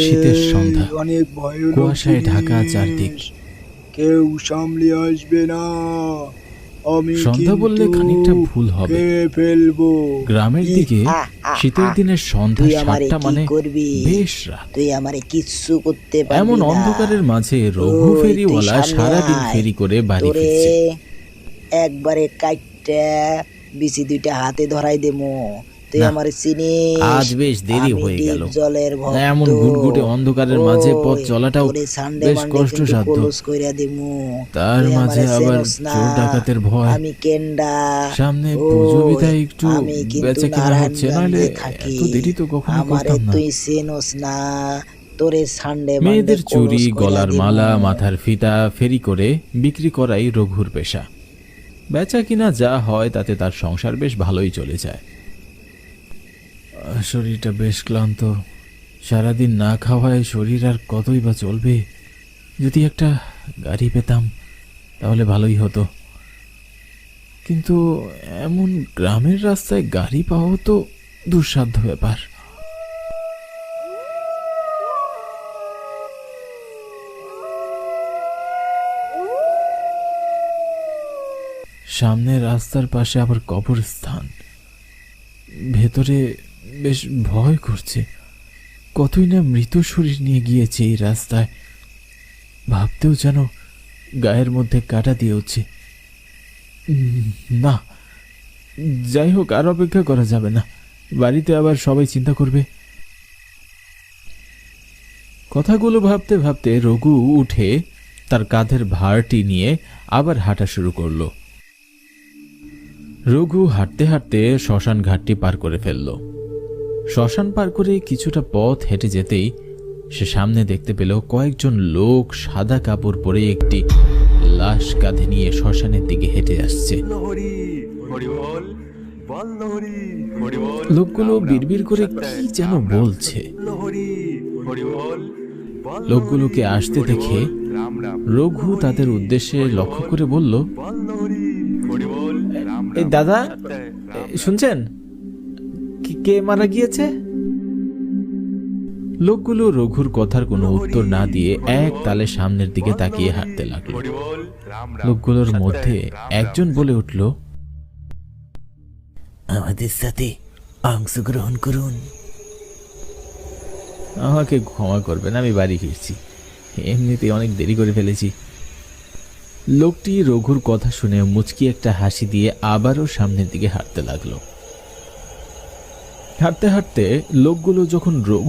শীতের সন্ধ্যা, অনেক ভয়ানক কুয়াশায় ঢাকা জিনিস। চারদিক। কেউ সামলে আসবে না, আমি সন্ধ্যা বললে কিন্তু খানিকটা ভুল হবে। খেয়ে ফেলবো। গ্রামের দিকে শীতের দিনের সন্ধ্যা তুই আমারে ৭টা কি মানে করবি? বেশ রাত। তুই আমারে কিচ্ছু করতে পারবি এমন না। অন্ধকারের মাঝে রঘু ওই, তুই ফেরিওয়ালা সামনে সারাদিন আয়। ফেরি করে বাড়ি তোরে ফিরছে। একবারে কাইটটা বিচি দুইটা হাতে ধরাই দেমু। তুই না, আমারে চিনিস? আজ বেশ দেরি আমি হয়ে ডিপ গেল। জলের ভক্ত। এমন ঘুটঘুটে অন্ধকারের মাঝে পথ ওই, চলাটাও তোরে সানডে বেশ মানডে কিন্তু কষ্টসাধ্য। ক্লোজ কইরা দিমু। তার তুই মাঝে আমারে আবার চেনস না। চোর ডাকাতের ভয়। আমি কেন্ডা। সামনে পুজো ওই, বিদায় একটু আমি কিন্তু বেচা কিনা হচ্ছে, নাহলে নারায়ণগঞ্জে থাকি। এত দেরি তো কখনো আমারে করতাম না। তুই চেনস না। তোরে সানডে মানডে মেয়েদের চুড়ি, ক্লোজ কইরা গলার দিমু। মালা, মাথার ফিতা ফেরি করে বিক্রি করাই রঘুর পেশা। বেচা কিনা যা হয় তাতে তার সংসার বেশ ভালোই চলে যায়। শরীরটা বেশ ক্লান্ত। সারাদিন না খাওয়ায় শরীর আর কতই বা চলবে। যদি একটা গাড়ি পেতাম তাহলে ভালোই হতো, কিন্তু এমন গ্রামের রাস্তায় গাড়ি পাওয়া তো দুঃসাধ্য ব্যাপার। সামনে রাস্তার পাশে আবার কবরস্থান। ভেতরে বেশ ভয় করছে। কতই না মৃত শরীর নিয়ে গিয়েছে এই রাস্তায়, ভাবতেও যেন গায়ের মধ্যে কাটা দিয়ে উঠছে। না, যাই হোক, আর অপেক্ষা করা যাবে না। বাড়িতে আবার সবাই চিন্তা করবে। কথাগুলো ভাবতে ভাবতে রঘু উঠে তার কাঁধের ভারটি নিয়ে আবার হাঁটা শুরু করলো। রঘু হাঁটতে হাঁটতে শ্মশান ঘাটটি পার করে ফেলল। শ্মশান পার করে কিছুটা পথ হেঁটে যেতেই সে সামনে দেখতে পেল কয়েকজন লোক সাদা কাপড় পরে একটি লাশ কাঁধে নিয়ে শ্মশানের দিকে হেঁটে আসছে। লোকগুলো বিড়বিড় করে কি যেন বলছে। লোকগুলোকে আসতে দেখে রঘু তাদের উদ্দেশ্যে লক্ষ্য করে বলল, এই দাদা, শুনছেন কে মারা গিয়েছে? লোকগুলো রঘুর কথার কোনো উত্তর না দিয়ে এক তালে সামনের দিকে তাকিয়ে হাঁটতে লাগলো। লোকগুলোর মধ্যে একজন বলে উঠল, আমাদের সাথে অংশগ্রহণ করুন। আমাকে ক্ষমা করবেন, আমি বাড়ি ফিরছি, এমনিতে অনেক দেরি করে ফেলেছি। লোকটি রঘুর কথা শুনে মুচকি একটা হাসি দিয়ে আবারও সামনের দিকে হাঁটতে লাগলো। হাঁটতে হাঁটতে লোকগুলো যখন